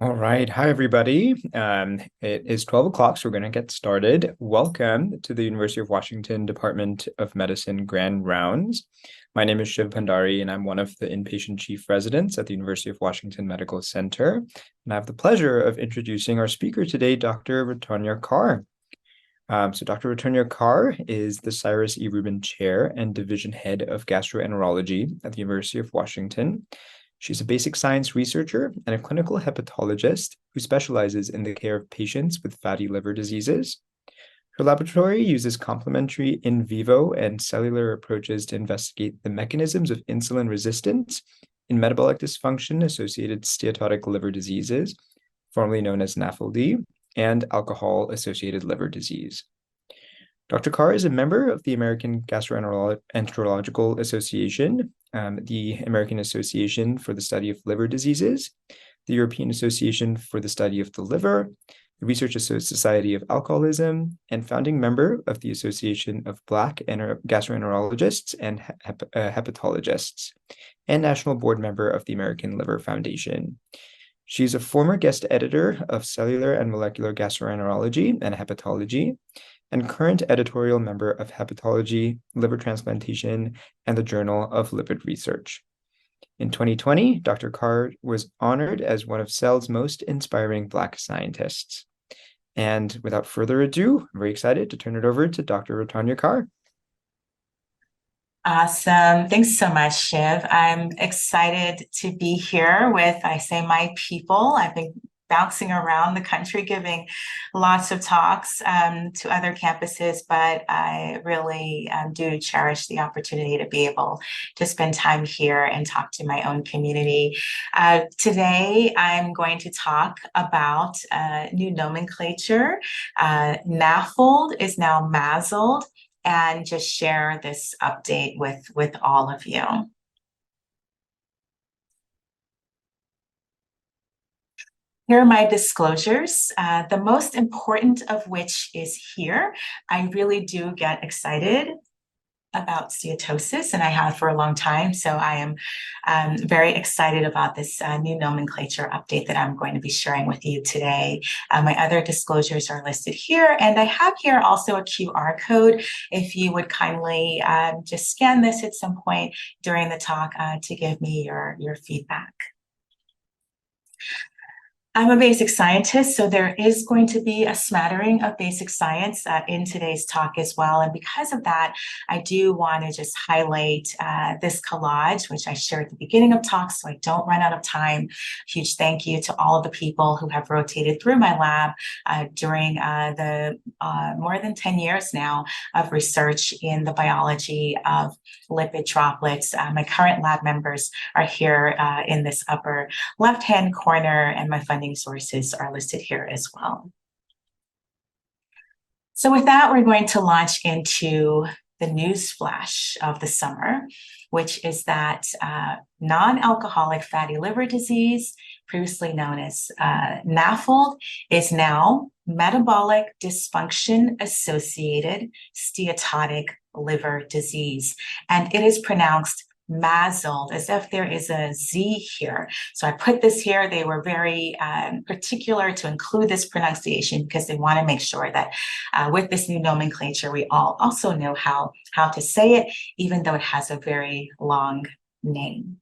All right. Hi, everybody. It is 12 o'clock, so we're going to get started. Welcome to the University of Washington Department of Medicine Grand Rounds. My name is Shiv Bhandari, and I'm one of the inpatient chief residents at the University of Washington Medical Center. And I have the pleasure of introducing our speaker today, Dr. Rotonya Carr. Dr. Rotonya Carr is the Cyrus E. Rubin Chair and Division Head of Gastroenterology at the University of Washington. She's a basic science researcher and a clinical hepatologist who specializes in the care of patients with fatty liver diseases. Her laboratory uses complementary in vivo and cellular approaches to investigate the mechanisms of insulin resistance in metabolic dysfunction-associated steatotic liver diseases, formerly known as NAFLD, and alcohol-associated liver disease. Dr. Carr is a member of the American Gastroenterological Association, the American Association for the Study of Liver Diseases, the European Association for the Study of the Liver, the Research Society of Alcoholism, and founding member of the Association of Black Gastroenterologists and Hepatologists, and national board member of the American Liver Foundation. She's a former guest editor of Cellular and Molecular Gastroenterology and Hepatology, and current editorial member of Hepatology, Liver Transplantation, and the Journal of Lipid Research. In 2020, Dr. Carr was honored as one of Cell's most inspiring Black scientists. And without further ado, I'm very excited to turn it over to Dr. Rotonya Carr. Awesome. Thanks so much, Shiv. I'm excited to be here with, my people. I've been bouncing around the country giving lots of talks to other campuses, but I really do cherish the opportunity to be able to spend time here and talk to my own community. Today, I'm going to talk about new nomenclature. NAFLD is now MASLD, and just share this update with all of you. Here are my disclosures, the most important of which is here. I really do get excited about steatosis, and I have for a long time. So I am very excited about this new nomenclature update that I'm going to be sharing with you today. My other disclosures are listed here, and I have here also a QR code. If you would kindly just scan this at some point during the talk to give me your feedback. I'm a basic scientist, so there is going to be a smattering of basic science in today's talk as well. And because of that, I do want to just highlight this collage, which I shared at the beginning of talks, so I don't run out of time. Huge thank you to all of the people who have rotated through my lab during the more than 10 years now of research in the biology of lipid droplets. My current lab members are here in this upper left-hand corner, and my funding sources are listed here as well. So with that, we're going to launch into the news flash of the summer, which is that non-alcoholic fatty liver disease, previously known as NAFLD, is now metabolic dysfunction associated steatotic liver disease, and it is pronounced MASLD, as if there is a Z here. So I put this here. They were very particular to include this pronunciation because they want to make sure that with this new nomenclature, we all also know how to say it, even though it has a very long name.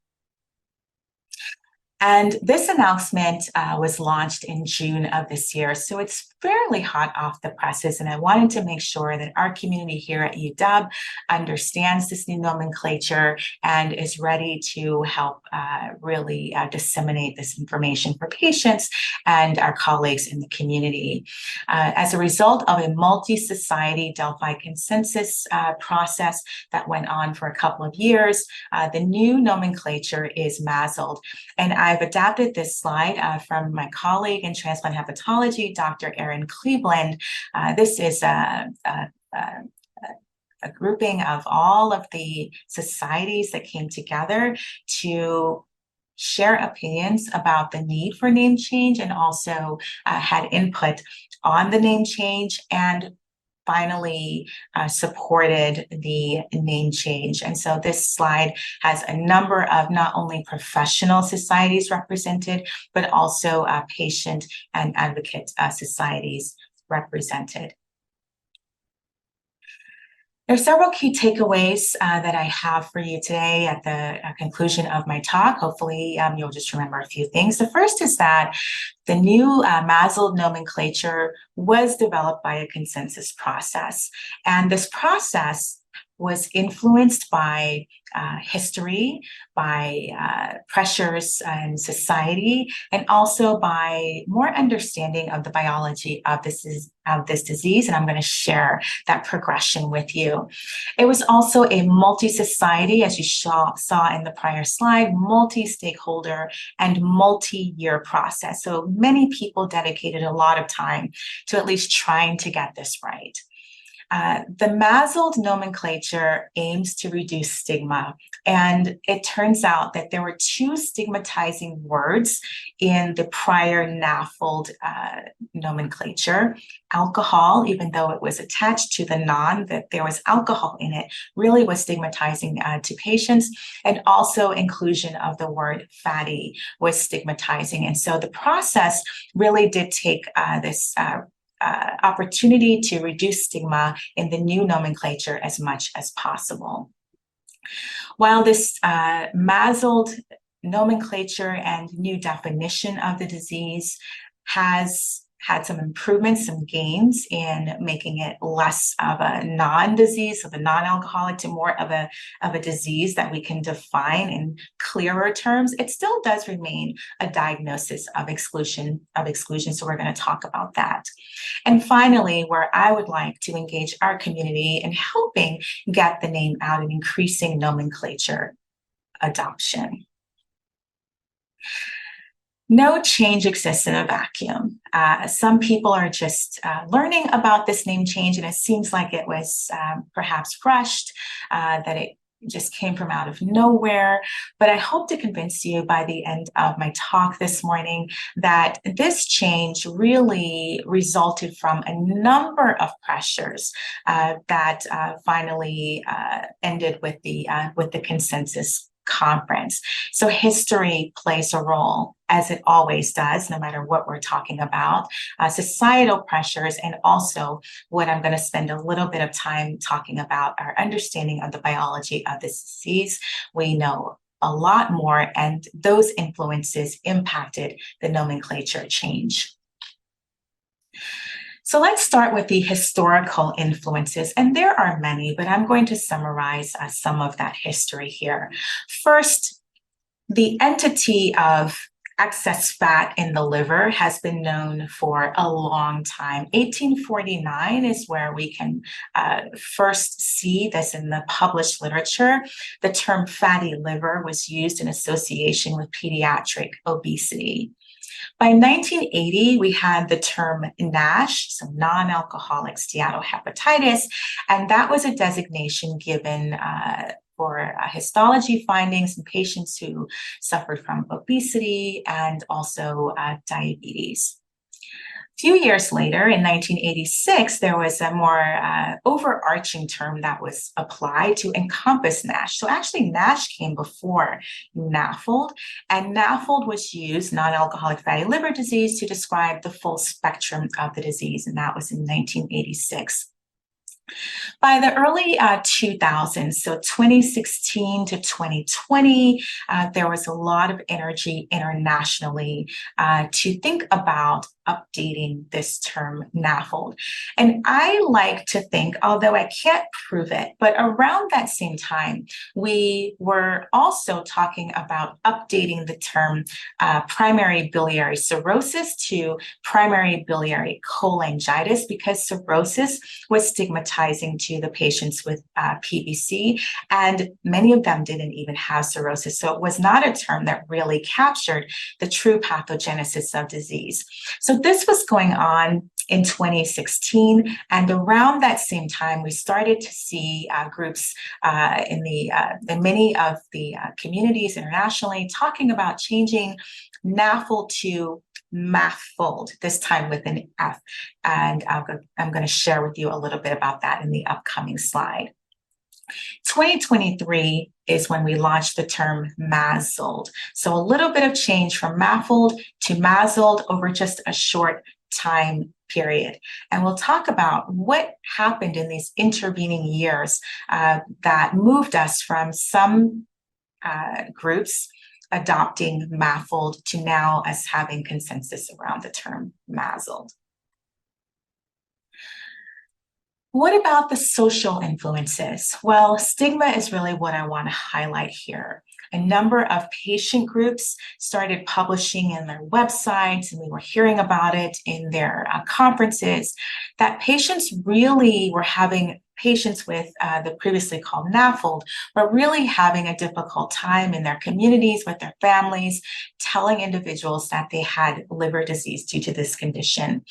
And this announcement was launched in June of this year, so it's fairly hot off the presses, and I wanted to make sure that our community here at UW understands this new nomenclature and is ready to help really disseminate this information for patients and our colleagues in the community. As a result of a multi-society Delphi consensus process that went on for a couple of years, the new nomenclature is MASLD, and I've adapted this slide from my colleague in transplant hepatology, Dr. Erin Cleveland. This is a grouping of all of the societies that came together to share opinions about the need for name change, and also had input on the name change and finally supported the name change. And so this slide has a number of not only professional societies represented, but also patient and advocate societies represented. There are several key takeaways that I have for you today at the conclusion of my talk. Hopefully, you'll just remember a few things. The first is that the new MASLD nomenclature was developed by a consensus process. And this process was influenced by history, by pressures in society, and also by more understanding of the biology of this disease. And I'm going to share that progression with you. It was also a multi-society, as you saw in the prior slide, multi-stakeholder and multi-year process. So many people dedicated a lot of time to at least trying to get this right. The MASLD nomenclature aims to reduce stigma, and it turns out that there were two stigmatizing words in the prior NAFLD nomenclature. Alcohol, even though it was attached to the non, that there was alcohol in it, really was stigmatizing to patients, and also inclusion of the word fatty was stigmatizing. And so the process really did take this opportunity to reduce stigma in the new nomenclature as much as possible. While this MASLD nomenclature and new definition of the disease has had some improvements, some gains in making it less of a non-disease, of a non-alcoholic to more of a disease that we can define in clearer terms, it still does remain a diagnosis of exclusion. So we're going to talk about that. And finally, where I would like to engage our community in helping get the name out and increasing nomenclature adoption. No change exists in a vacuum. Some people are just learning about this name change, and it seems like it was perhaps rushed, that it just came from out of nowhere. But I hope to convince you by the end of my talk this morning that this change really resulted from a number of pressures that finally ended with the consensus conference. So history plays a role, as it always does, no matter what we're talking about, societal pressures, and also what I'm going to spend a little bit of time talking about, our understanding of the biology of this disease. We know a lot more, and those influences impacted the nomenclature change. So let's start with the historical influences, and there are many, but I'm going to summarize some of that history here. First, the entity of excess fat in the liver has been known for a long time. 1849 is where we can first see this in the published literature. The term fatty liver was used in association with pediatric obesity. By 1980, we had the term NASH, so non-alcoholic steatohepatitis, and that was a designation given for histology findings in patients who suffered from obesity and also diabetes. A few years later, in 1986, there was a more overarching term that was applied to encompass NASH. So actually, NASH came before NAFLD, and NAFLD was used, non-alcoholic fatty liver disease, to describe the full spectrum of the disease, and that was in 1986. By the early 2000s, so 2016 to 2020, there was a lot of energy internationally to think about updating this term NAFLD. And I like to think, although I can't prove it, but around that same time, we were also talking about updating the term primary biliary cirrhosis to primary biliary cholangitis, because cirrhosis was stigmatizing to the patients with PBC, and many of them didn't even have cirrhosis. So it was not a term that really captured the true pathogenesis of disease. So this was going on in 2016, and around that same time, we started to see groups in many of the communities internationally talking about changing NAFLD to MAFLD, this time with an F. And I'm going to share with you a little bit about that in the upcoming slide. 2023 is when we launched the term MASLD. So a little bit of change from MAFLD to MASLD over just a short time period. And we'll talk about what happened in these intervening years that moved us from some groups adopting MAFLD to now us having consensus around the term MASLD. What about the social influences? Well, stigma is really what I want to highlight here. A number of patient groups started publishing in their websites, and we were hearing about it in their conferences, that patients really were having patients with the previously called NAFLD, but really having a difficult time in their communities with their families, telling individuals that they had liver disease due to this condition.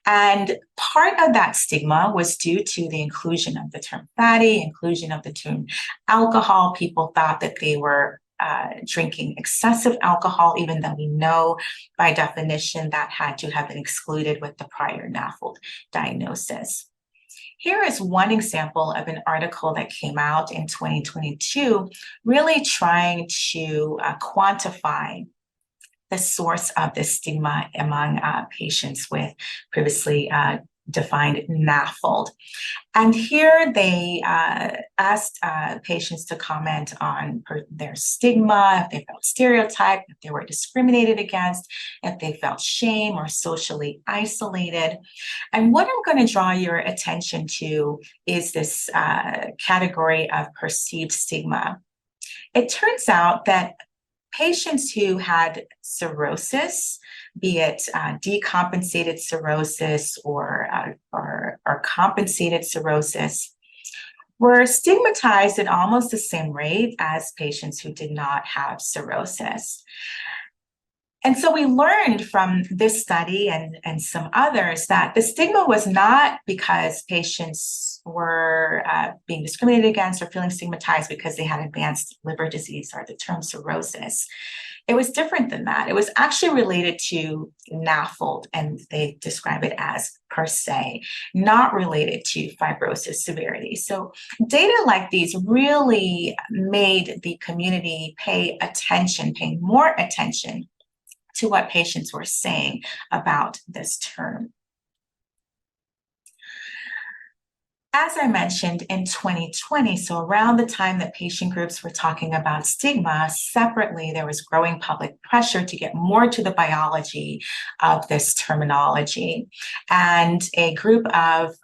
And part of that stigma was due to the inclusion of the term fatty, inclusion of the term alcohol. People thought that they were drinking excessive alcohol, even though we know by definition that had to have been excluded with the prior NAFLD diagnosis. Here is one example of an article that came out in 2022, really trying to quantify the source of the stigma among patients with previously defined NAFLD. And here they asked patients to comment on their stigma, if they felt stereotyped, if they were discriminated against, if they felt shame or socially isolated. And what I'm going to draw your attention to is this category of perceived stigma. It turns out that patients who had cirrhosis, be it decompensated cirrhosis or compensated cirrhosis, were stigmatized at almost the same rate as patients who did not have cirrhosis. And so we learned from this study and some others that the stigma was not because patients were being discriminated against or feeling stigmatized because they had advanced liver disease or the term cirrhosis. It was different than that. It was actually related to NAFLD, and they describe it as per se, not related to fibrosis severity. So data like these really made the community pay more attention to what patients were saying about this term. As I mentioned, in 2020, so around the time that patient groups were talking about stigma, separately, there was growing public pressure to get more to the biology of this terminology. And a group of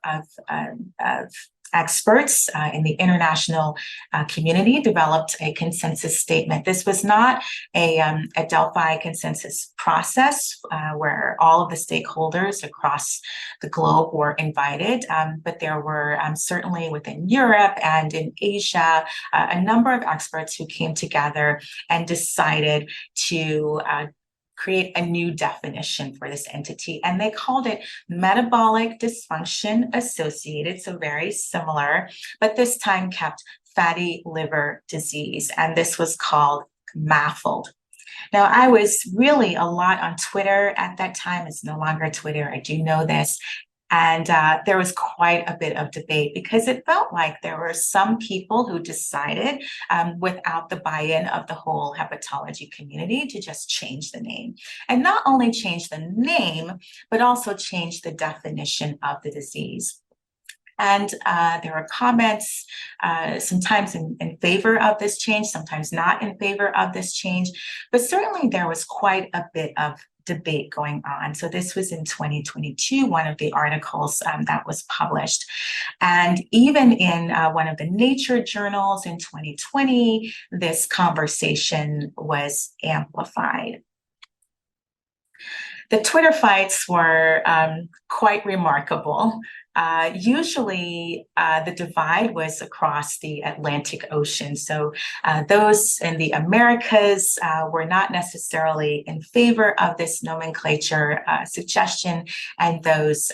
experts in the international community developed a consensus statement. This was not a Delphi consensus process where all of the stakeholders across the globe were invited, but there were certainly within Europe and in Asia, a number of experts who came together and decided to create a new definition for this entity. And they called it metabolic dysfunction associated, so very similar, but this time kept fatty liver disease. And this was called MAFLD. Now, I was really a lot on Twitter at that time. It's no longer Twitter, I do know this. And there was quite a bit of debate because it felt like there were some people who decided without the buy-in of the whole hepatology community to just change the name. And not only change the name, but also change the definition of the disease. And there were comments sometimes in favor of this change, sometimes not in favor of this change, but certainly there was quite a bit of debate going on. So this was in 2022, one of the articles that was published. And even in one of the Nature journals in 2020, this conversation was amplified. The Twitter fights were quite remarkable. Usually the divide was across the Atlantic Ocean. So those in the Americas were not necessarily in favor of this nomenclature suggestion, and those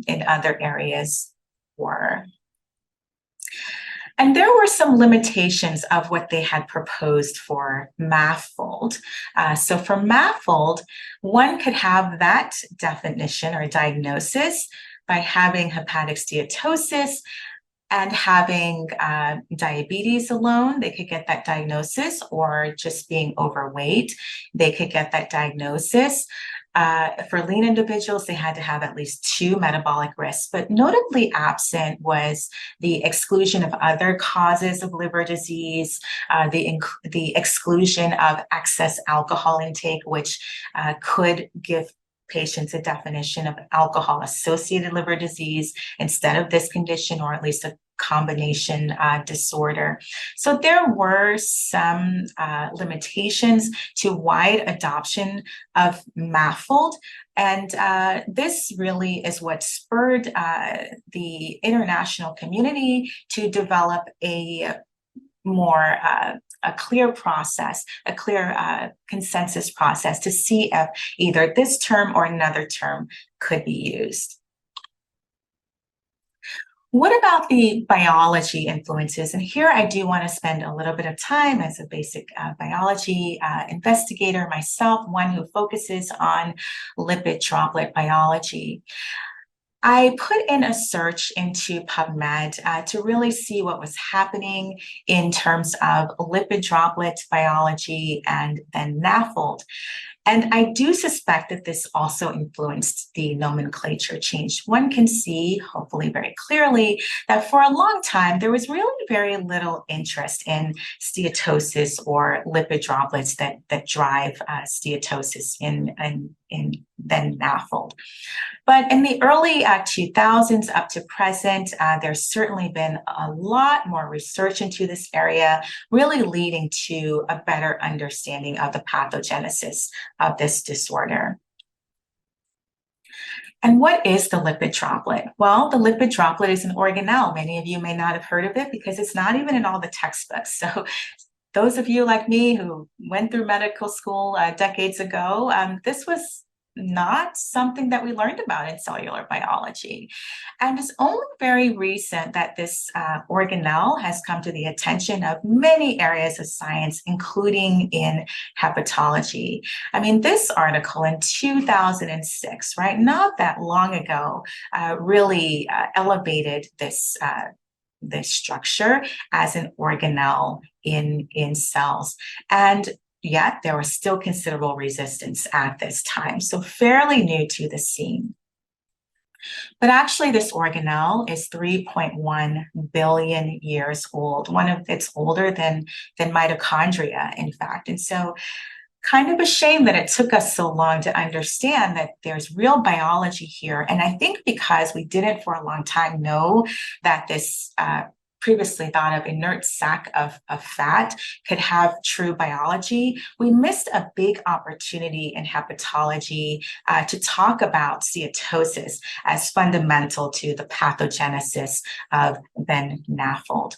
in other areas were. And there were some limitations of what they had proposed for MAFLD. So for MAFLD, one could have that definition or diagnosis by having hepatic steatosis and having diabetes alone. They could get that diagnosis, or just being overweight, they could get that diagnosis. For lean individuals, they had to have at least 2 metabolic risks, but notably absent was the exclusion of other causes of liver disease, the exclusion of excess alcohol intake, which could give patients a definition of alcohol-associated liver disease instead of this condition, or at least a combination disorder. So there were some limitations to wide adoption of MAFLD, and this really is what spurred the international community to develop a more a clear process, a clear consensus process to see if either this term or another term could be used. What about the biology influences? And here I do want to spend a little bit of time as a basic biology investigator myself, one who focuses on lipid droplet biology. I put in a search into PubMed to really see what was happening in terms of lipid droplet biology and then NAFLD. And I do suspect that this also influenced the nomenclature change. One can see, hopefully very clearly, that for a long time, there was really very little interest in steatosis or lipid droplets that drive steatosis in then NAFLD. But in the early 2000s up to present, there's certainly been a lot more research into this area, really leading to a better understanding of the pathogenesis of this disorder. And what is the lipid droplet? Well, the lipid droplet is an organelle. Many of you may not have heard of it because it's not even in all the textbooks. So those of you like me who went through medical school decades ago, this was not something that we learned about in cellular biology. And it's only very recent that this organelle has come to the attention of many areas of science, including in hepatology. I mean, this article in 2006, right, not that long ago, really elevated this structure as an organelle in cells. And yet there was still considerable resistance at this time, so fairly new to the scene. But actually, this organelle is 3.1 billion years old. It's older than mitochondria, in fact. And so kind of a shame that it took us so long to understand that there's real biology here. And I think because we didn't for a long time know that this previously thought of inert sac of fat could have true biology, we missed a big opportunity in hepatology to talk about steatosis as fundamental to the pathogenesis of then NAFLD.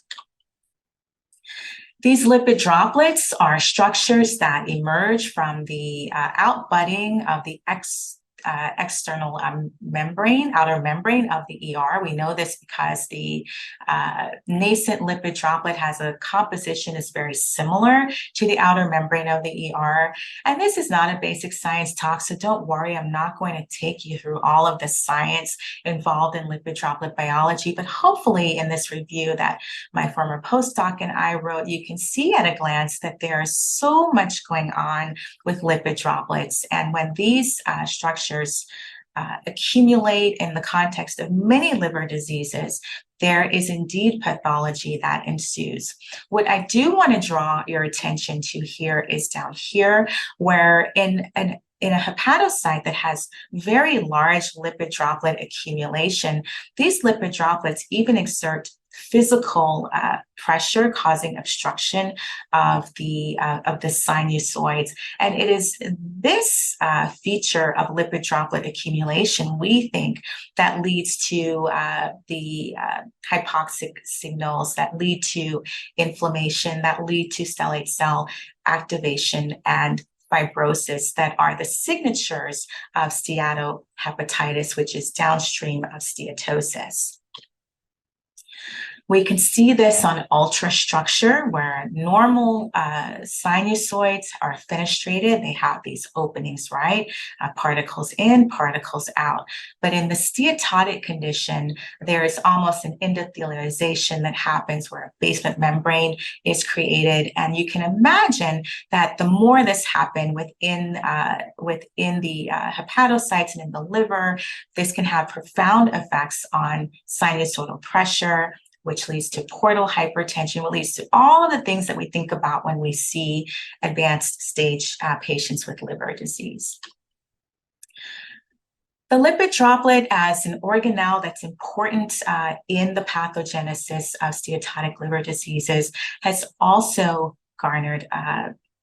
These lipid droplets are structures that emerge from the outbudding of the external outer membrane of the ER. We know this because the nascent lipid droplet has a composition that's very similar to the outer membrane of the ER. And this is not a basic science talk, so don't worry, I'm not going to take you through all of the science involved in lipid droplet biology, but hopefully in this review that my former postdoc and I wrote, you can see at a glance that there's so much going on with lipid droplets. And when these structures accumulate in the context of many liver diseases, there is indeed pathology that ensues. What I do want to draw your attention to here is down here, where in a hepatocyte that has very large lipid droplet accumulation, these lipid droplets even exert physical pressure, causing obstruction of the sinusoids. And it is this feature of lipid droplet accumulation, we think, that leads to the hypoxic signals that lead to inflammation, that lead to stellate cell activation and fibrosis, that are the signatures of steatohepatitis, which is downstream of steatosis. We can see this on ultrastructure where normal sinusoids are fenestrated. They have these openings, right? Particles in, particles out. But in the steatotic condition, there is almost an endothelialization that happens where a basement membrane is created. And you can imagine that the more this happens within the hepatocytes and in the liver, this can have profound effects on sinusoidal pressure, which leads to portal hypertension, which leads to all of the things that we think about when we see advanced stage patients with liver disease. The lipid droplet as an organelle that's important in the pathogenesis of steatotic liver diseases has also garnered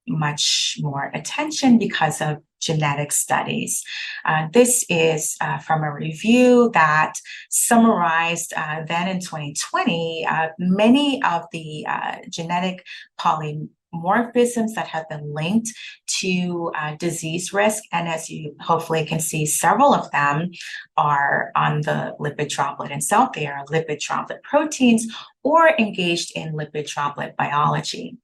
much more attention because of genetic studies. This is from a review that summarized then in 2020 many of the genetic polymorphisms that have been linked to disease risk. And as you hopefully can see, several of them are on the lipid droplet itself. They are lipid droplet proteins or engaged in lipid droplet biology.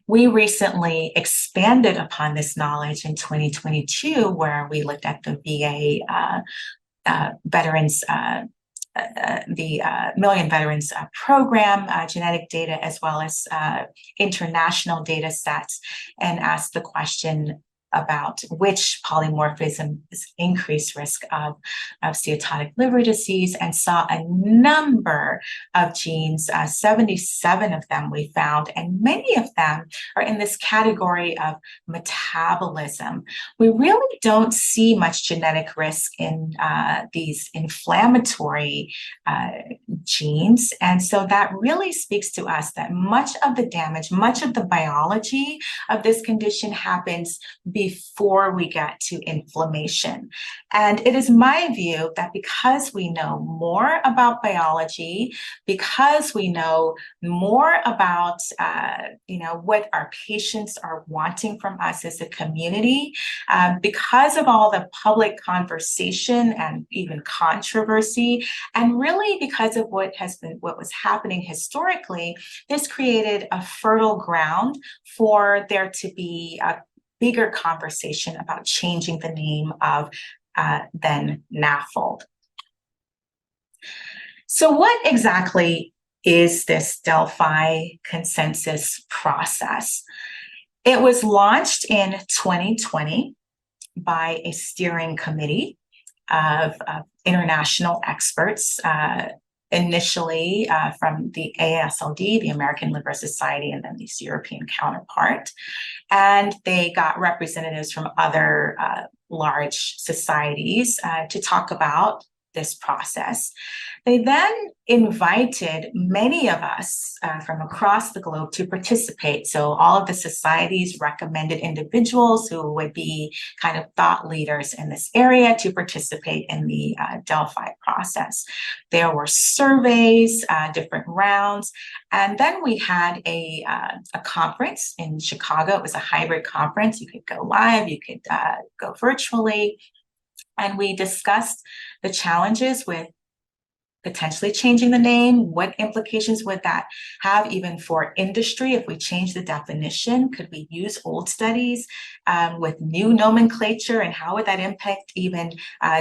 We recently expanded upon this knowledge in 2022, where we looked at the VA veterans, the Million Veterans Program genetic data, as well as international data sets, and asked the question about which polymorphisms increase risk of steatotic liver disease, and saw a number of genes, 77 of them we found, and many of them are in this category of metabolism. We really don't see much genetic risk in these inflammatory genes, and so that really speaks to us that much of the damage, much of the biology of this condition happens before we get to inflammation. And it is my view that because we know more about biology, because we know more about what our patients are wanting from us as a community, because of all the public conversation and even controversy, and really because of what was happening historically, this created a fertile ground for there to be a bigger conversation about changing the name of then NAFLD. So what exactly is this Delphi consensus process? It was launched in 2020 by a steering committee of international experts, initially from the ASLD, the American Liver Society, and then this European counterpart. And they got representatives from other large societies to talk about this process. They then invited many of us from across the globe to participate. So all of the societies recommended individuals who would be kind of thought leaders in this area to participate in the Delphi process. There were surveys, different rounds, and then we had a conference in Chicago. It was a hybrid conference. You could go live, you could go virtually. And we discussed the challenges with potentially changing the name. What implications would that have even for industry? If we change the definition, could we use old studies with new nomenclature, and how would that impact even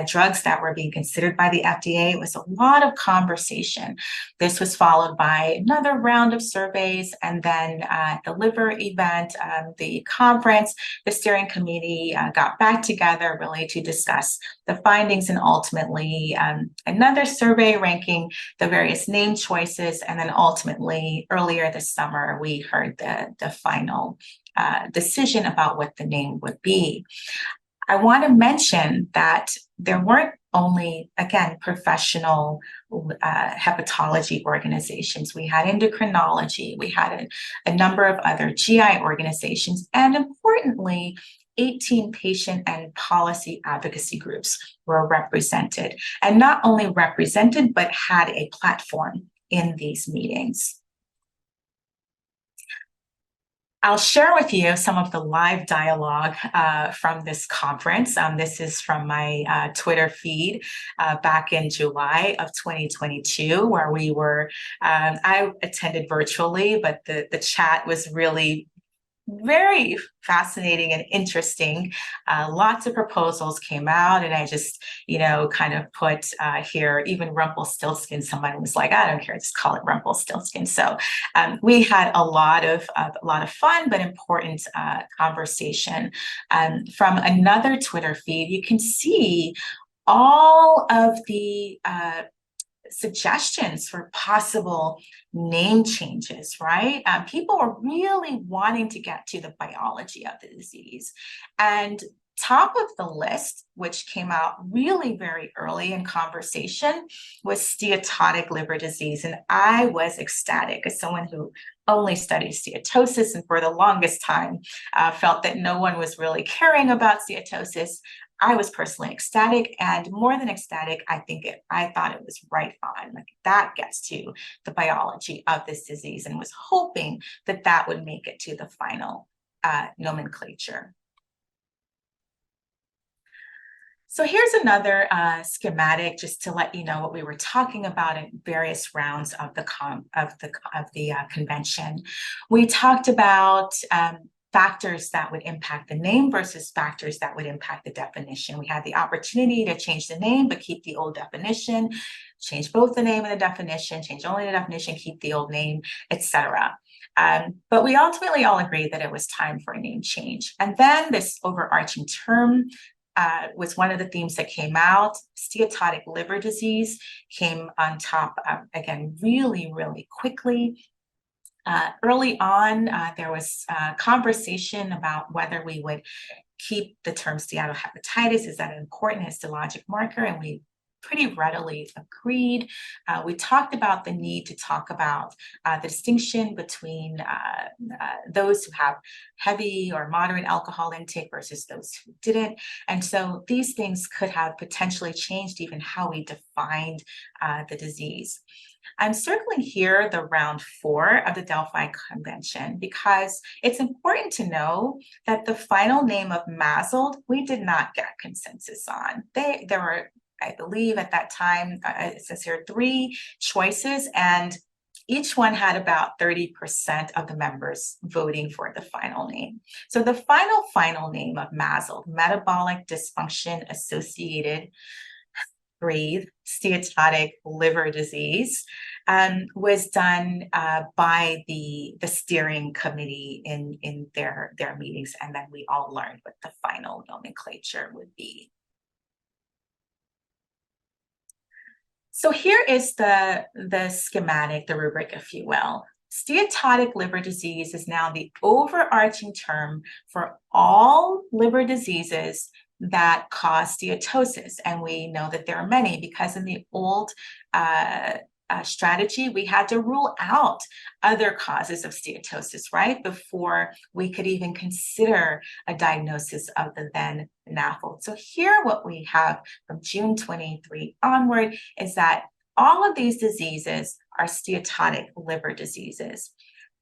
drugs that were being considered by the FDA? It was a lot of conversation. This was followed by another round of surveys, and then at the liver event, the conference, the steering committee got back together really to discuss the findings, and ultimately another survey ranking the various name choices. And then ultimately, earlier this summer, we heard the final decision about what the name would be. I want to mention that there weren't only, again, professional hepatology organizations. We had endocrinology, we had a number of other GI organizations, and importantly, 18 patient and policy advocacy groups were represented, and not only represented, but had a platform in these meetings. I'll share with you some of the live dialogue from this conference. This is from my Twitter feed back in July of 2022, where we were, I attended virtually, but the chat was really very fascinating and interesting. Lots of proposals came out, and I just, kind of put here, even Rumpelstiltskin. Someone was like, I don't care, just call it Rumpelstiltskin. So we had a lot of fun, but important conversation. From another Twitter feed, you can see all of the suggestions for possible name changes, right? People are really wanting to get to the biology of the disease. And top of the list, which came out really very early in conversation, was steatotic liver disease. And I was ecstatic as someone who only studied steatosis and for the longest time felt that no one was really caring about steatosis. I was personally ecstatic, and more than ecstatic, I thought it was right on. Like, that gets to the biology of this disease, and was hoping that that would make it to the final nomenclature. So here's another schematic just to let you know what we were talking about in various rounds of the convention. We talked about factors that would impact the name versus factors that would impact the definition. We had the opportunity to change the name, but keep the old definition, change both the name and the definition, change only the definition, keep the old name, etc. But we ultimately all agreed that it was time for a name change. And then this overarching term was one of the themes that came out. Steatotic liver disease came on top, again, really, really quickly. Early on, there was conversation about whether we would keep the term steatohepatitis. Is that an important histologic marker? And we pretty readily agreed. We talked about the need to talk about the distinction between those who have heavy or moderate alcohol intake versus those who didn't. And so these things could have potentially changed even how we defined the disease. I'm circling here the round 4 of the Delphi Convention because it's important to know that the final name of MASLD, we did not get consensus on. There were, I believe at that time, it says here 3 choices, and each one had about 30% of the members voting for the final name. So the final name of MASLD, metabolic dysfunction associated steatotic liver disease, was done by the steering committee in their meetings, and then we all learned what the final nomenclature would be. So here is the schematic, the rubric, if you will. Steatotic liver disease is now the overarching term for all liver diseases that cause steatosis. And we know that there are many because in the old strategy, we had to rule out other causes of steatosis, right? Before we could even consider a diagnosis of the then NAFLD. So here what we have from June 23 onward is that all of these diseases are steatotic liver diseases.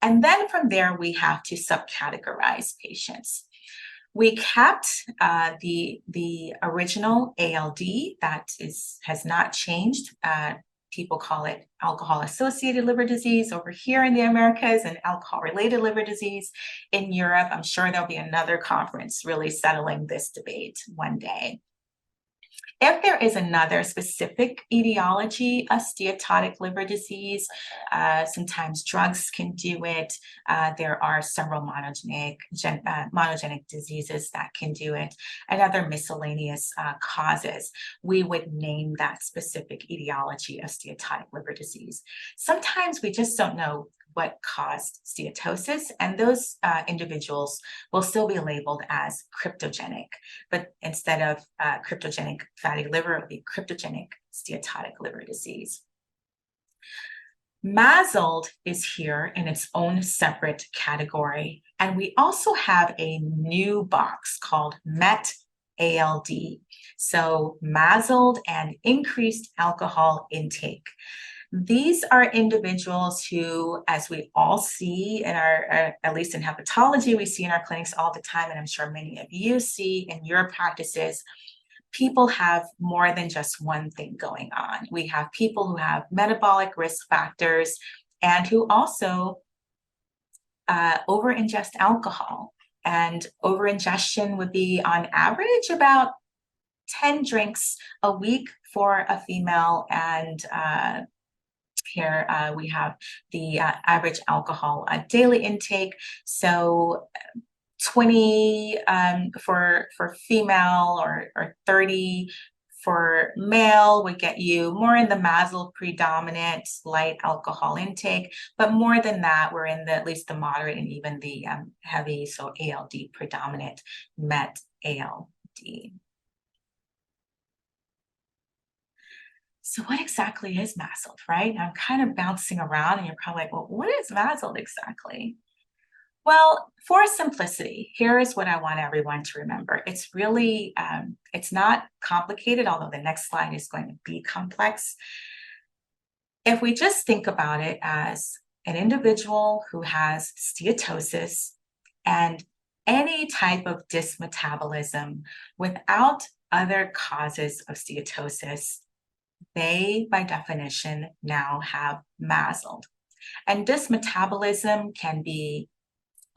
And then from there, we have to subcategorize patients. We kept the original ALD, that has not changed. People call it alcohol-associated liver disease over here in the Americas and alcohol-related liver disease in Europe. I'm sure there'll be another conference really settling this debate one day. If there is another specific etiology of steatotic liver disease, sometimes drugs can do it. There are several monogenic diseases that can do it, and other miscellaneous causes. We would name that specific etiology of steatotic liver disease. Sometimes we just don't know what caused steatosis, and those individuals will still be labeled as cryptogenic, but instead of cryptogenic fatty liver, it would be cryptogenic steatotic liver disease. MASLD is here in its own separate category, and we also have a new box called MET-ALD. So MASLD and increased alcohol intake. These are individuals who, as we all see in our, at least in hepatology, we see in our clinics all the time, and I'm sure many of you see in your practices, people have more than just one thing going on. We have people who have metabolic risk factors and who also over-ingest alcohol. And over-ingestion would be on average about 10 drinks a week for a female, and here we have the average alcohol daily intake. So 20 for female, or 30 for male would get you more in the MASLD predominant light alcohol intake, but more than that, we're in the at least the moderate and even the heavy, so ALD predominant met ALD. So what exactly is MASLD, right? I'm kind of bouncing around and you're probably like, well, what is MASLD exactly? Well, for simplicity, here is what I want everyone to remember. It's really, it's not complicated, although the next slide is going to be complex. If we just think about it as an individual who has steatosis and any type of dysmetabolism without other causes of steatosis, they, by definition, now have MASLD. And dysmetabolism can be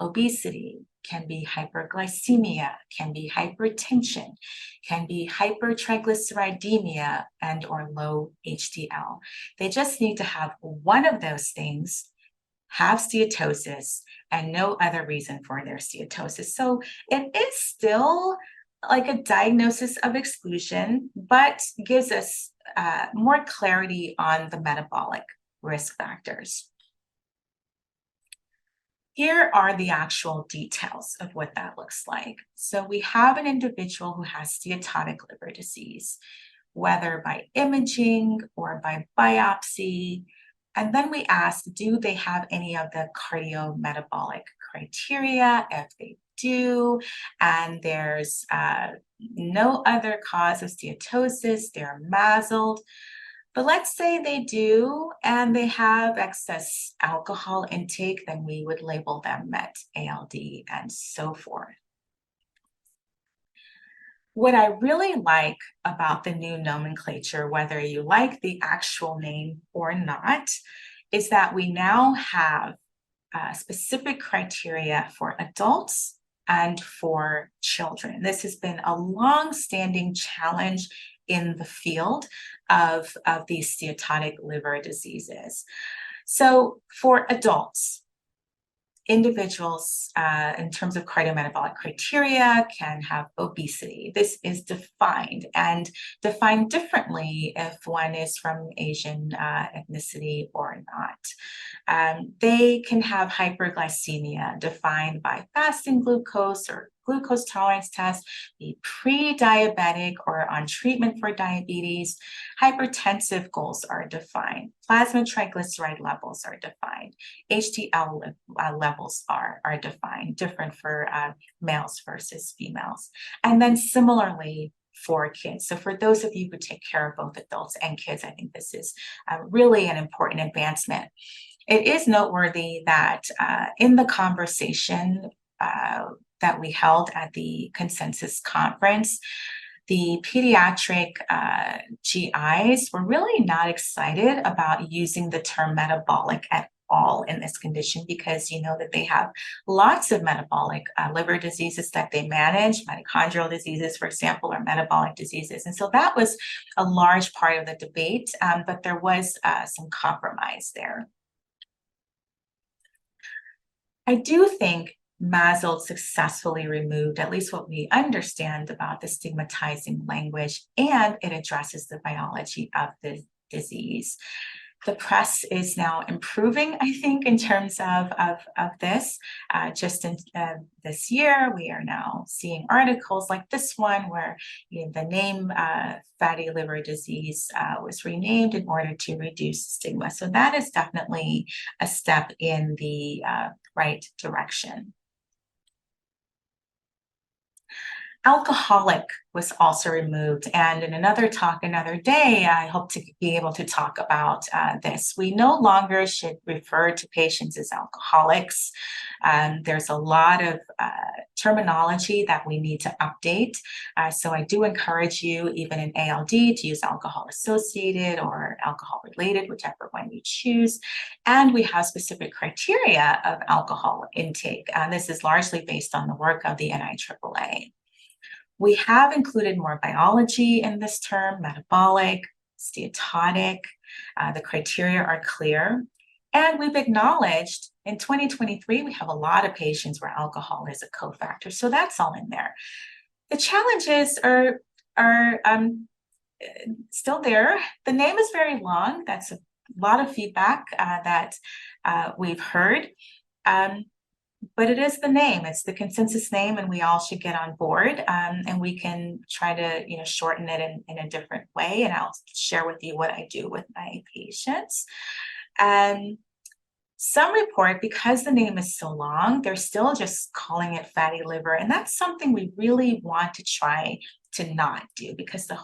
obesity, can be hyperglycemia, can be hypertension, can be hypertriglyceridemia, and or low HDL. They just need to have one of those things, have steatosis, and no other reason for their steatosis. So it is still like a diagnosis of exclusion, but gives us more clarity on the metabolic risk factors. Here are the actual details of what that looks like. So we have an individual who has steatotic liver disease, whether by imaging or by biopsy. And then we ask, do they have any of the cardiometabolic criteria? If they do, and there's no other cause of steatosis, they're MASLD. But let's say they do, and they have excess alcohol intake, then we would label them met ALD and so forth. What I really like about the new nomenclature, whether you like the actual name or not, is that we now have specific criteria for adults and for children. This has been a long-standing challenge in the field of these steatotic liver diseases. So for adults, individuals in terms of cardiometabolic criteria can have obesity. This is defined and defined differently if one is from Asian ethnicity or not. They can have hyperglycemia defined by fasting glucose or glucose tolerance test, be pre-diabetic or on treatment for diabetes. Hypertensive goals are defined. Plasma triglyceride levels are defined. HDL levels are defined, different for males versus females. And then similarly for kids. So for those of you who take care of both adults and kids, I think this is really an important advancement. It is noteworthy that in the conversation that we held at the consensus conference, the pediatric GIs were really not excited about using the term metabolic at all in this condition, because you know that they have lots of metabolic liver diseases that they manage. Mitochondrial diseases, for example, are metabolic diseases. And so that was a large part of the debate, but there was some compromise there. I do think MASLD successfully removed at least what we understand about the stigmatizing language, and it addresses the biology of the disease. The press is now improving, I think, in terms of this. Just in this year, we are now seeing articles like this one where the name fatty liver disease was renamed in order to reduce stigma. So that is definitely a step in the right direction. Alcoholic was also removed. And in another talk, another day, I hope to be able to talk about this. We no longer should refer to patients as alcoholics. There's a lot of terminology that we need to update. So I do encourage you, even in ALD, to use alcohol associated or alcohol related, whichever one you choose. And we have specific criteria of alcohol intake. This is largely based on the work of the NIAAA. We have included more biology in this term, metabolic, steatotic. The criteria are clear. And we've acknowledged in 2023, we have a lot of patients where alcohol is a cofactor. So that's all in there. The challenges are still there. The name is very long. That's a lot of feedback that we've heard. But it is the name, it's the consensus name, and we all should get on board, and we can try to shorten it in a different way, and I'll share with you what I do with my patients. Some report, because the name is so long, they're still just calling it fatty liver, and that's something we really want to try to not do, because the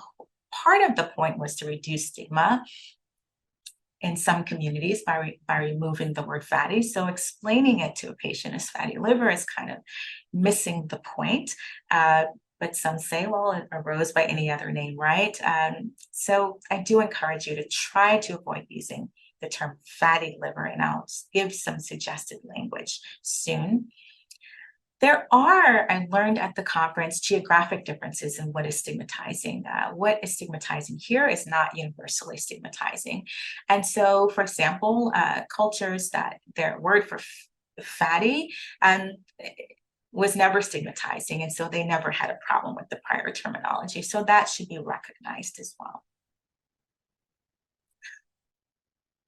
part of the point was to reduce stigma in some communities by removing the word fatty. So explaining it to a patient as fatty liver is kind of missing the point. But some say, well, it arose by any other name, right? So I do encourage you to try to avoid using the term fatty liver, and I'll give some suggested language soon. There are, I learned at the conference, geographic differences in what is stigmatizing. What is stigmatizing here is not universally stigmatizing. And so, for example, cultures that their word for fatty was never stigmatizing, and so they never had a problem with the prior terminology. So that should be recognized as well.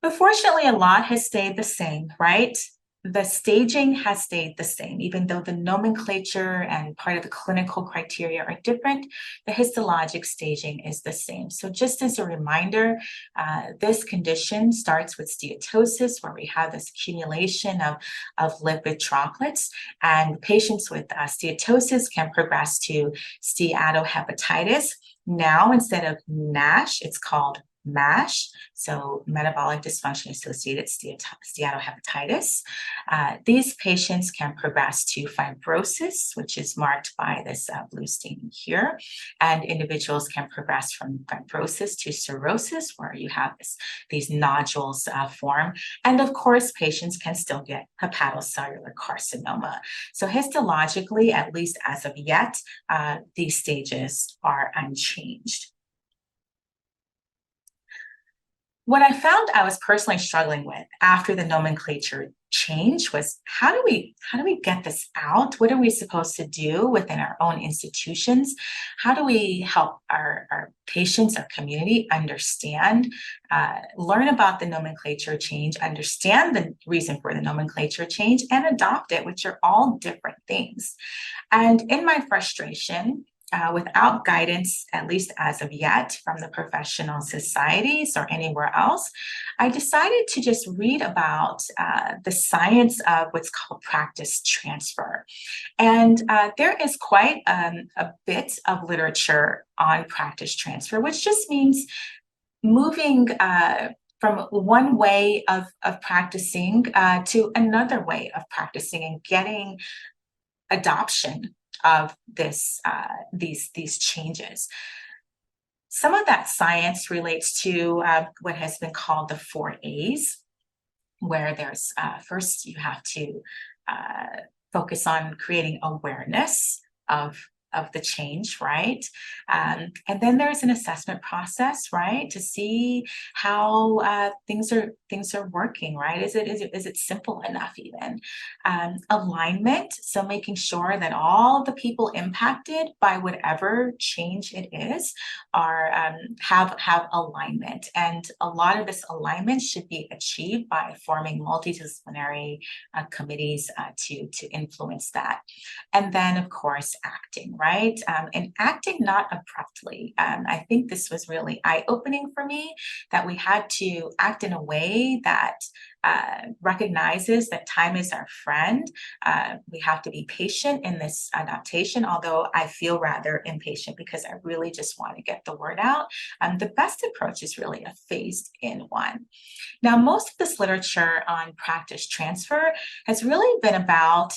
But fortunately, a lot has stayed the same, right? The staging has stayed the same, even though the nomenclature and part of the clinical criteria are different, the histologic staging is the same. So just as a reminder, this condition starts with steatosis, where we have this accumulation of lipid droplets, and patients with steatosis can progress to steatohepatitis. Now, instead of NASH, it's called MASH, so metabolic dysfunction associated steatohepatitis. These patients can progress to fibrosis, which is marked by this blue staining here, and individuals can progress from fibrosis to cirrhosis, where you have these nodules form, and of course patients can still get hepatocellular carcinoma. So histologically, at least as of yet, these stages are unchanged. What I found I was personally struggling with after the nomenclature change was how do we get this out? What are we supposed to do within our own institutions? How do we help our patients, our community understand, learn about the nomenclature change, understand the reason for the nomenclature change, and adopt it, which are all different things. And in my frustration, without guidance, at least as of yet, from the professional societies or anywhere else, I decided to just read about the science of what's called practice transfer. And there is quite a bit of literature on practice transfer, which just means moving from one way of practicing to another way of practicing and getting adoption of these changes. Some of that science relates to what has been called the 4 A's, where there's first you have to focus on creating awareness of the change, right? And then there's an assessment process, right, to see how things are working, right? Is it simple enough even? Alignment, so making sure that all the people impacted by whatever change it is are have alignment, and a lot of this alignment should be achieved by forming multidisciplinary committees to influence that, and then of course acting. Right? And acting not abruptly. I think this was really eye-opening for me, that we had to act in a way that recognizes that time is our friend. We have to be patient in this adaptation, although I feel rather impatient because I really just want to get the word out. The best approach is really a phased in one. Now, most of this literature on practice transfer has really been about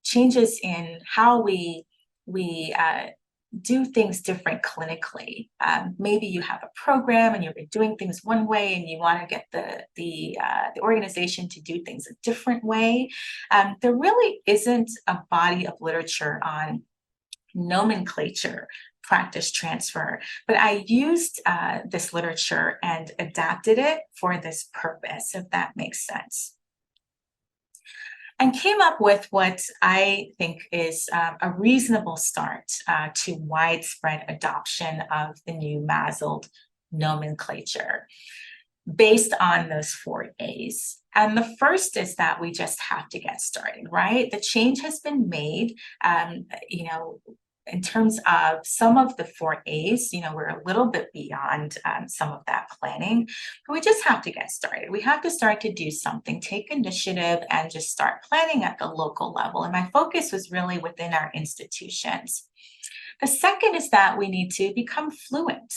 changes in how we do things different clinically. Maybe you have a program and you're doing things one way and you want to get the organization to do things a different way. There really isn't a body of literature on nomenclature practice transfer, but I used this literature and adapted it for this purpose, if that makes sense. And came up with what I think is a reasonable start to widespread adoption of the new MASLD nomenclature based on those 4 A's. And the first is that we just have to get started, right? The change has been made, in terms of some of the 4 A's, we're a little bit beyond some of that planning, but we just have to get started. We have to start to do something, take initiative, and just start planning at the local level. And my focus was really within our institutions. The second is that we need to become fluent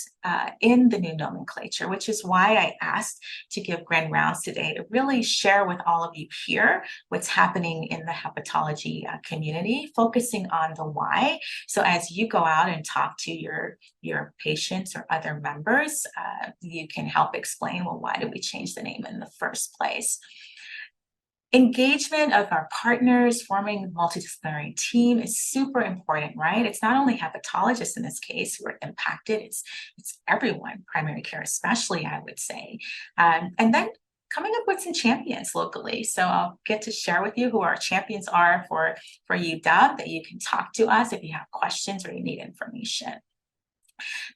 in the new nomenclature, which is why I asked to give grand rounds today to really share with all of you here what's happening in the hepatology community, focusing on the why. So as you go out and talk to your patients or other members, you can help explain, well, why did we change the name in the first place? Engagement of our partners, forming a multidisciplinary team is super important, right? It's not only hepatologists in this case who are impacted, it's everyone, primary care especially, I would say. And then coming up with some champions locally. So I'll get to share with you who our champions are for UW, that you can talk to us if you have questions or you need information.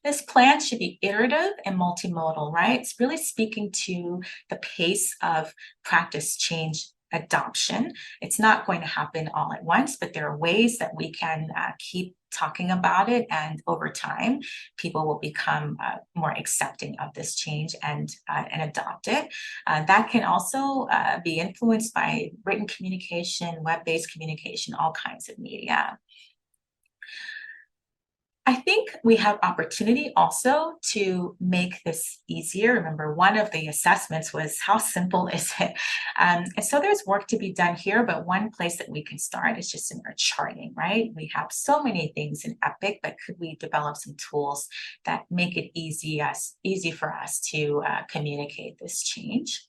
This plan should be iterative and multimodal, right? It's really speaking to the pace of practice change adoption. It's not going to happen all at once, but there are ways that we can keep talking about it, and over time, people will become more accepting of this change and adopt it. That can also be influenced by written communication, web-based communication, all kinds of media. I think we have opportunity also to make this easier. Remember, one of the assessments was how simple is it? And so there's work to be done here, but one place that we can start is just in our charting, right? We have so many things in Epic, but could we develop some tools that make it easy for us to communicate this change?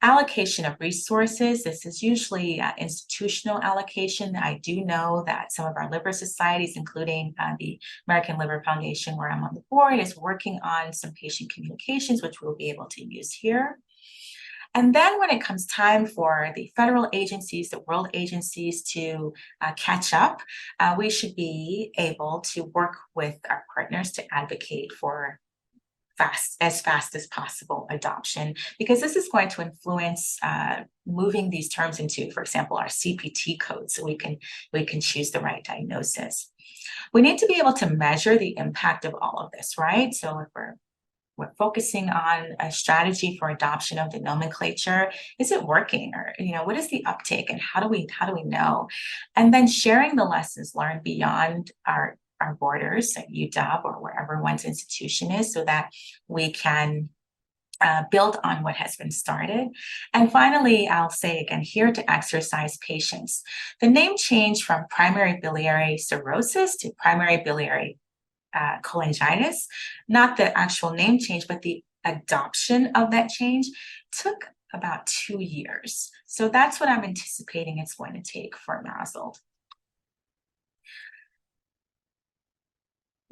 Allocation of resources. This is usually institutional allocation. I do know that some of our liver societies, including the American Liver Foundation, where I'm on the board, is working on some patient communications, which we'll be able to use here. And then when it comes time for the federal agencies, the world agencies to catch up, we should be able to work with our partners to advocate for as fast as possible adoption, because this is going to influence moving these terms into, for example, our CPT code, so we can choose the right diagnosis. We need to be able to measure the impact of all of this, right? So if we're focusing on a strategy for adoption of the nomenclature, is it working? Or, what is the uptake, and how do we know? And then sharing the lessons learned beyond our borders at UW or wherever one's institution is, so that we can build on what has been started. And finally, I'll say again here to exercise patience. The name change from primary biliary cirrhosis to primary biliary cholangitis, not the actual name change, but the adoption of that change took about 2 years. So that's what I'm anticipating it's going to take for MASLD.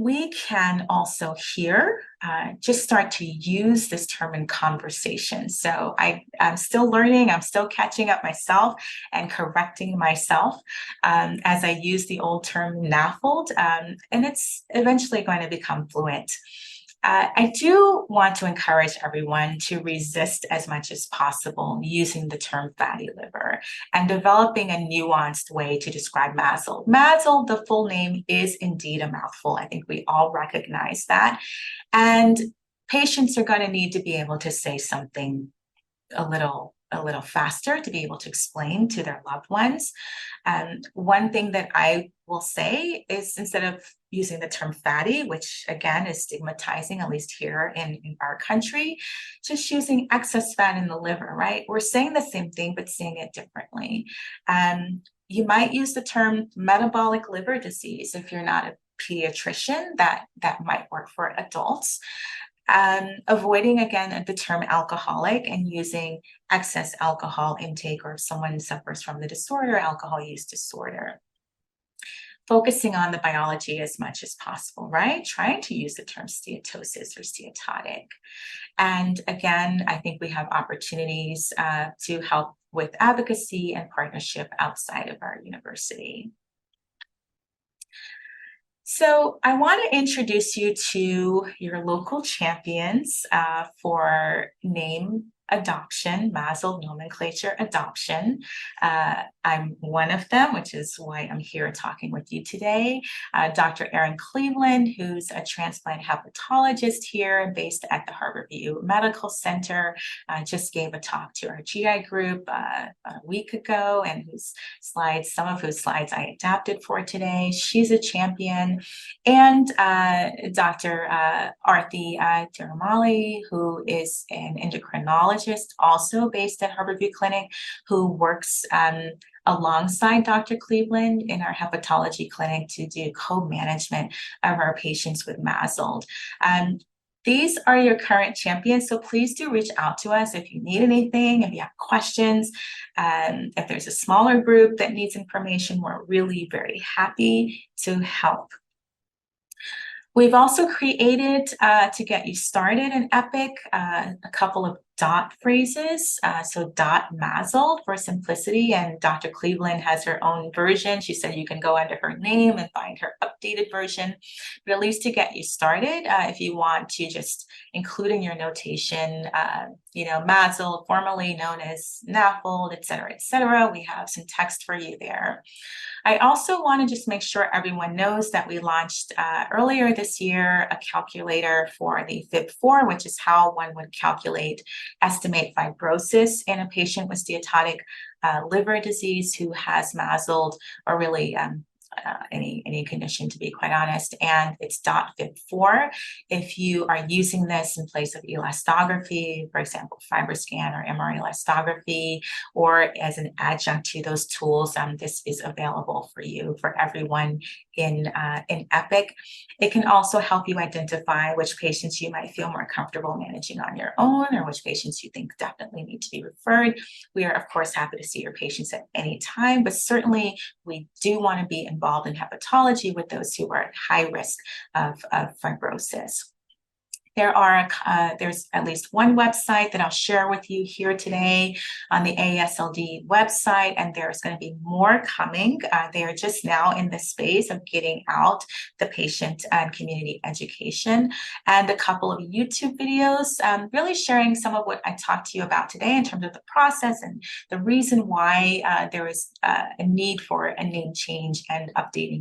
We can also here just start to use this term in conversation. So I'm still learning, I'm still catching up myself and correcting myself as I use the old term NAFLD, and it's eventually going to become fluent. I do want to encourage everyone to resist as much as possible using the term fatty liver and developing a nuanced way to describe MASLD. MASLD, the full name, is indeed a mouthful. I think we all recognize that. And patients are going to need to be able to say something a little faster to be able to explain to their loved ones. One thing that I will say is, instead of using the term fatty, which again is stigmatizing, at least here in our country, just using excess fat in the liver, right? We're saying the same thing, but saying it differently. You might use the term metabolic liver disease if you're not a pediatrician. That might work for adults. Avoiding, again, the term alcoholic and using excess alcohol intake, or if someone suffers from the disorder, alcohol use disorder. Focusing on the biology as much as possible, right? Trying to use the term steatosis or steatotic. And again, I think we have opportunities to help with advocacy and partnership outside of our university. So I want to introduce you to your local champions for name adoption, MASLD nomenclature adoption. I'm one of them, which is why I'm here talking with you today. Dr. Erin Cleveland, who's a transplant hepatologist here based at the Harborview Medical Center, just gave a talk to our GI group a week ago, and some of whose slides I adapted for today. She's a champion. And Dr. Arthi Tirumalai, who is an endocrinologist, also based at Harborview Clinic, who works alongside Dr. Cleveland in our hepatology clinic to do co-management of our patients with MASLD. These are your current champions, so please do reach out to us if you need anything, if you have questions. If there's a smaller group that needs information, we're really very happy to help. We've also created, to get you started in EPIC, a couple of dot phrases. So dot MASLD for simplicity, and Dr. Cleveland has her own version. She said you can go under her name and find her updated version, but at least to get you started, if you want to just include in your notation, MASLD, formerly known as NAFLD, et cetera, we have some text for you there. I also want to just make sure everyone knows that we launched earlier this year a calculator for the FACP, which is how one would estimate fibrosis in a patient with steatotic liver disease who has MASLD, or really any condition, to be quite honest, and it's .FACP. If you are using this in place of elastography, for example, FibroScan or MR elastography, or as an adjunct to those tools, this is available for you, for everyone in EPIC. It can also help you identify which patients you might feel more comfortable managing on your own, or which patients you think definitely need to be referred. We are, of course, happy to see your patients at any time, but certainly we do want to be involved in hepatology with those who are at high risk of fibrosis. There's at least one website that I'll share with you here today on the AASLD website, and there's going to be more coming. They are just now in the space of getting out the patient and community education, and a couple of YouTube videos really sharing some of what I talked to you about today in terms of the process and the reason why there is a need for a name change and updating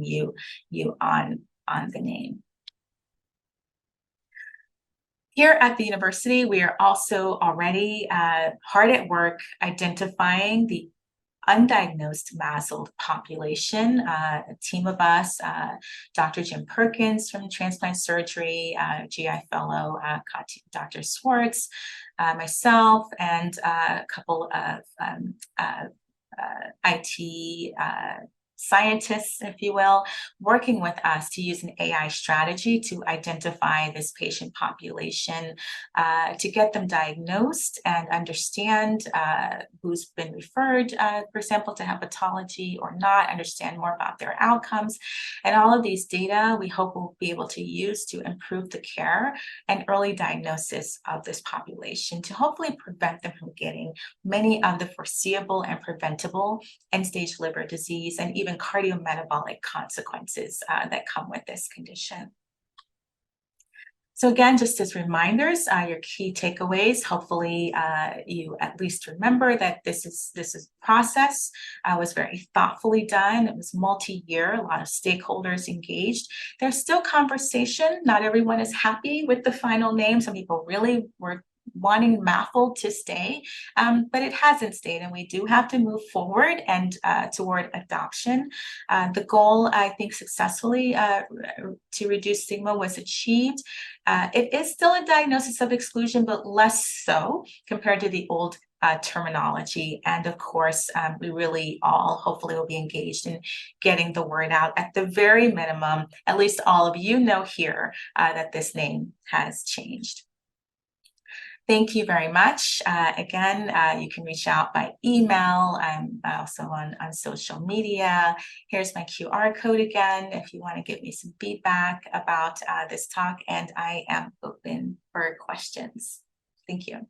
you on the name. Here at the university, we are also already hard at work identifying the undiagnosed MASLD population. A team of us, Dr. Jim Perkins from transplant surgery, GI fellow, Dr. Swartz, myself, and a couple of IT scientists, if you will, working with us to use an AI strategy to identify this patient population, to get them diagnosed and understand who's been referred, for example, to hepatology or not, understand more about their outcomes. And all of these data we hope we'll be able to use to improve the care and early diagnosis of this population, to hopefully prevent them from getting many of the foreseeable and preventable end-stage liver disease and even cardiometabolic consequences that come with this condition. So again, just as reminders, your key takeaways, hopefully you at least remember that this process was very thoughtfully done. It was multi-year, a lot of stakeholders engaged. There's still conversation. Not everyone is happy with the final name. Some people really were wanting MAFLD to stay, but it hasn't stayed, and we do have to move forward and toward adoption. The goal, I think, successfully to reduce stigma was achieved. It is still a diagnosis of exclusion, but less so compared to the old terminology. And of course, we really all hopefully will be engaged in getting the word out. At the very minimum, at least all of you know here that this name has changed. Thank you very much. Again, you can reach out by email. I'm also on social media. Here's my QR code again if you want to give me some feedback about this talk, and I am open for questions. Thank you.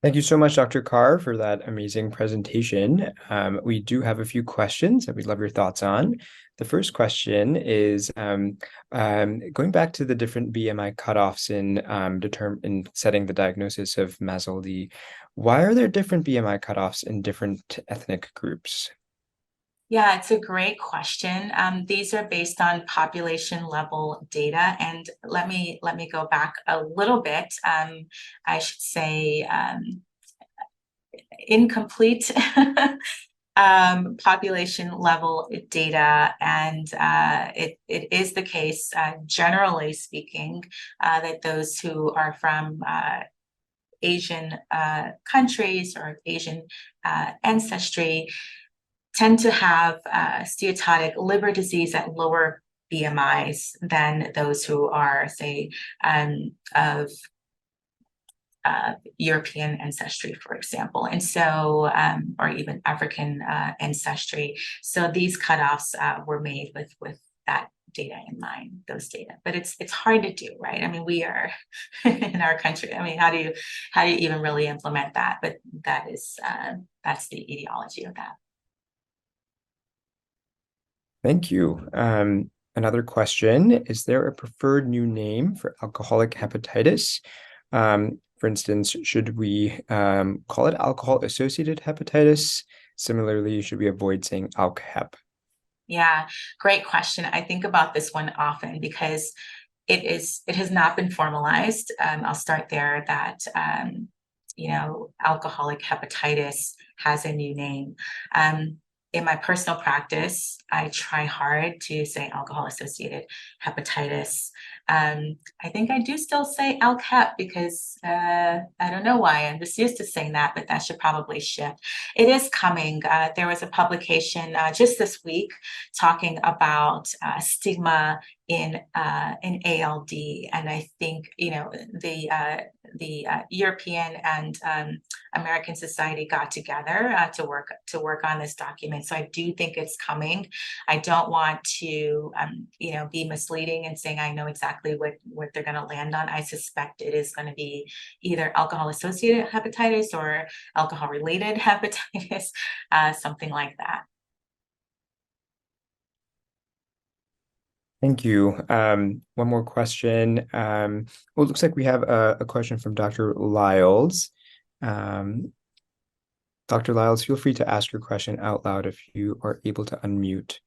Thank you so much, Dr. Carr, for that amazing presentation. We do have a few questions that we'd love your thoughts on. The first question is going back to the different BMI cutoffs in setting the diagnosis of MASLD. Why are there different BMI cutoffs in different ethnic groups? Yeah, it's a great question. These are based on population level data, and let me go back a little bit. I should say incomplete population level data, and it is the case, generally speaking, that those who are from Asian countries or Asian ancestry tend to have steatotic liver disease at lower BMIs than those who are, say, of European ancestry, for example, and so, or even African ancestry. So these cutoffs were made with that data in mind, those data. But it's hard to do, right? I mean, we are in our country. I mean, how do you even really implement that? But that is that's the etiology of that. Thank you. Another question, is there a preferred new name for alcoholic hepatitis? For instance, should we call it alcohol-associated hepatitis? Similarly, should we avoid saying ALC-HEP? Yeah, great question. I think about this one often because it has not been formalized. I'll start there that you know, alcoholic hepatitis has a new name. In my personal practice, I try hard to say alcohol-associated hepatitis. I think I do still say ALC-HEP because I don't know why I'm just used to saying that, but that should probably shift. It is coming. There was a publication just this week talking about stigma in ALD, and I think, you know, the European and American Society got together to work on this document. So I do think it's coming. I don't want to you know, be misleading and saying I know exactly what they're going to land on. I suspect it is going to be either alcohol-associated hepatitis or alcohol-related hepatitis, something like that. Thank you. One more question. Well, it looks like we have a question from Dr. Lyles. Dr. Lyles, feel free to ask your question out loud if you are able to unmute.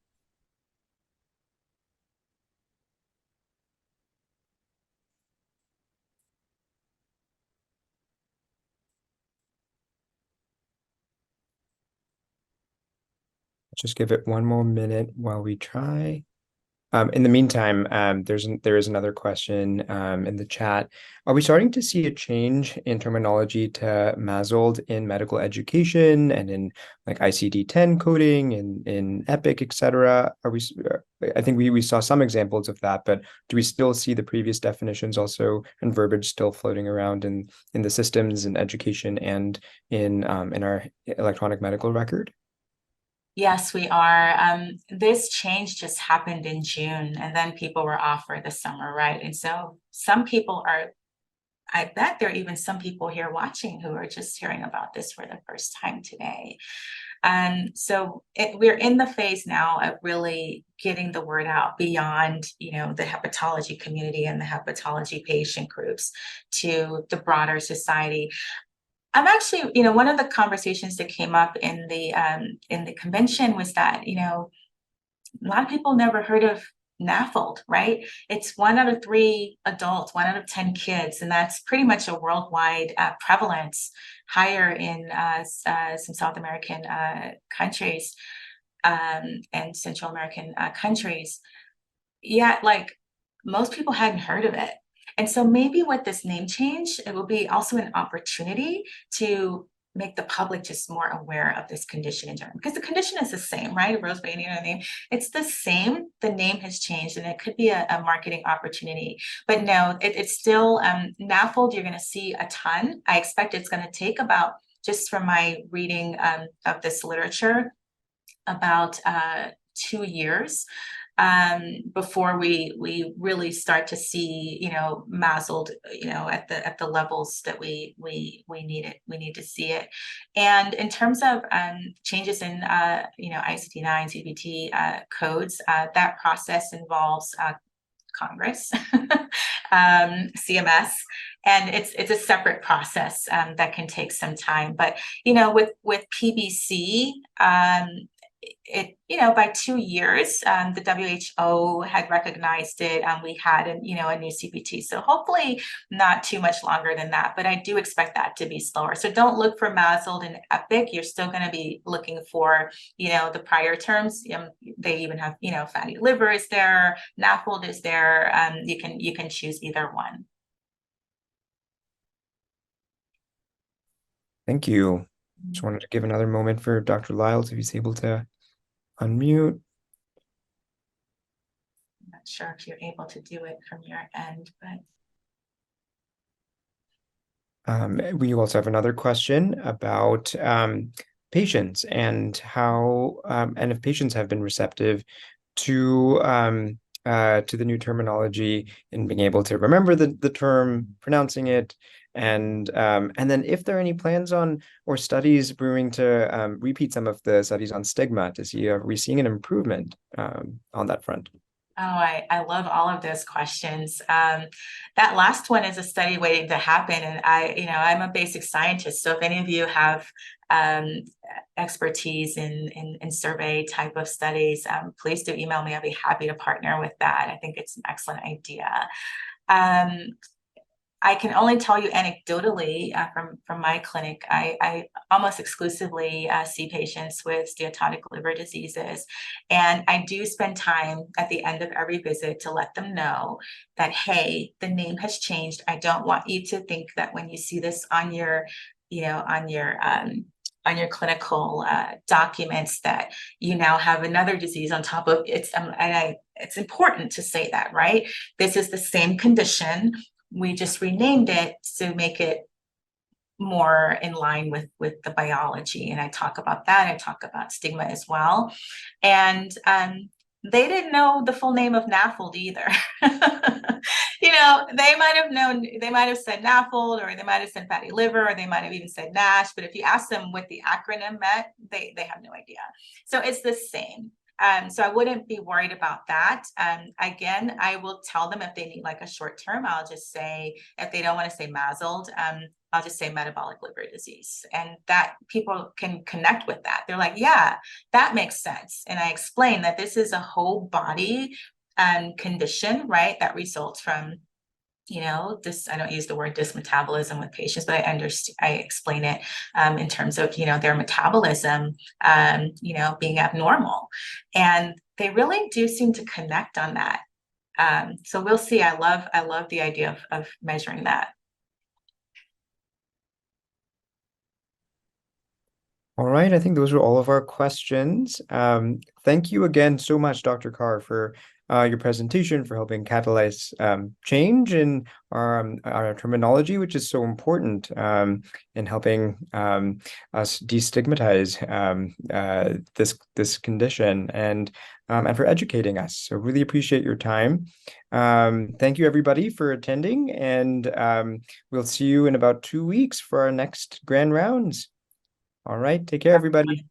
Just give it one more minute while we try. In the meantime, there is another question in the chat. Are we starting to see a change in terminology to MASLD in medical education and in like ICD-10 coding and in EPIC, etc.? I think we saw some examples of that, but do we still see the previous definitions also and verbiage still floating around in the systems in education and in our electronic medical record? Yes, we are. This change just happened in June, and then people were off for the summer, right? And so some people are, I bet there are even some people here watching who are just hearing about this for the first time today. So we're in the phase now of really getting the word out beyond, you know, the hepatology community and the hepatology patient groups to the broader society. I'm actually, you know, one of the conversations that came up in the convention was that, you know, a lot of people never heard of NAFLD, right? It's 1 out of 3 adults, 1 out of 10 kids, and that's pretty much a worldwide prevalence, higher in some South American countries and Central American countries. Yeah, like most people hadn't heard of it. And so maybe with this name change, it will be also an opportunity to make the public just more aware of this condition in general, because the condition is the same, right? Rose Bayanian name, it's the same. The name has changed, and it could be a marketing opportunity. But no, it's still NAFLD. You're going to see a ton. I expect it's going to take about, just from my reading of this literature, about 2 years before we really start to see, MASLD, at the levels that we need to see it. And in terms of changes in ICD-9 CPT codes, that process involves Congress, CMS, and it's a separate process that can take some time. But with PBC, by 2 years, the WHO had recognized it. We had a new CPT, so hopefully not too much longer than that. But I do expect that to be slower. So don't look for MASLD and EPIC. You're still going to be looking for the prior terms. They even have fatty liver is there, NAFLD is there. You can choose either one. Thank you. Just wanted to give another moment for Dr. Lyles if he's able to unmute. I'm not sure if you're able to do it from your end, but we also have another question about patients and how and if patients have been receptive to the new terminology and being able to remember the term, pronouncing it, and then if there are any plans on or studies brewing to repeat some of the studies on stigma to see, are we seeing an improvement on that front? Oh, I love all of those questions. That last one is a study waiting to happen, and I'm a basic scientist. So if any of you have expertise in survey type of studies, please do email me. I'll be happy to partner with that. I think it's an excellent idea. I can only tell you anecdotally from my clinic, I almost exclusively see patients with steatotic liver diseases. And I do spend time at the end of every visit to let them know that, hey, the name has changed. I don't want you to think that when you see this on your clinical documents that you now have another disease on top of it. It's important to say that, right? This is the same condition. We just renamed it to make it more in line with the biology. And I talk about that. I talk about stigma as well. And they didn't know the full name of NAFLD either. They might have said NAFLD, or they might have said fatty liver, or they might have even said NASH. But if you ask them what the acronym meant, they have no idea. So it's the same. So I wouldn't be worried about that. Again, I will tell them if they need like a short term, I'll just say, if they don't want to say MASLD, I'll just say metabolic liver disease. And that people can connect with that. They're like, yeah, that makes sense. And I explain that this is a whole body condition, right? That results from this, I don't use the word dysmetabolism with patients, but I explain it in terms of, their metabolism, being abnormal. And they really do seem to connect on that. So we'll see. I love the idea of measuring that. All right, I think those are all of our questions. Thank you again so much, Dr. Carr, for your presentation, for helping catalyze change in our terminology, which is so important in helping us destigmatize this condition and for educating us. So really appreciate your time. Thank you, everybody, for attending, and we'll see you in about 2 weeks for our next grand rounds. All right, take care, everybody.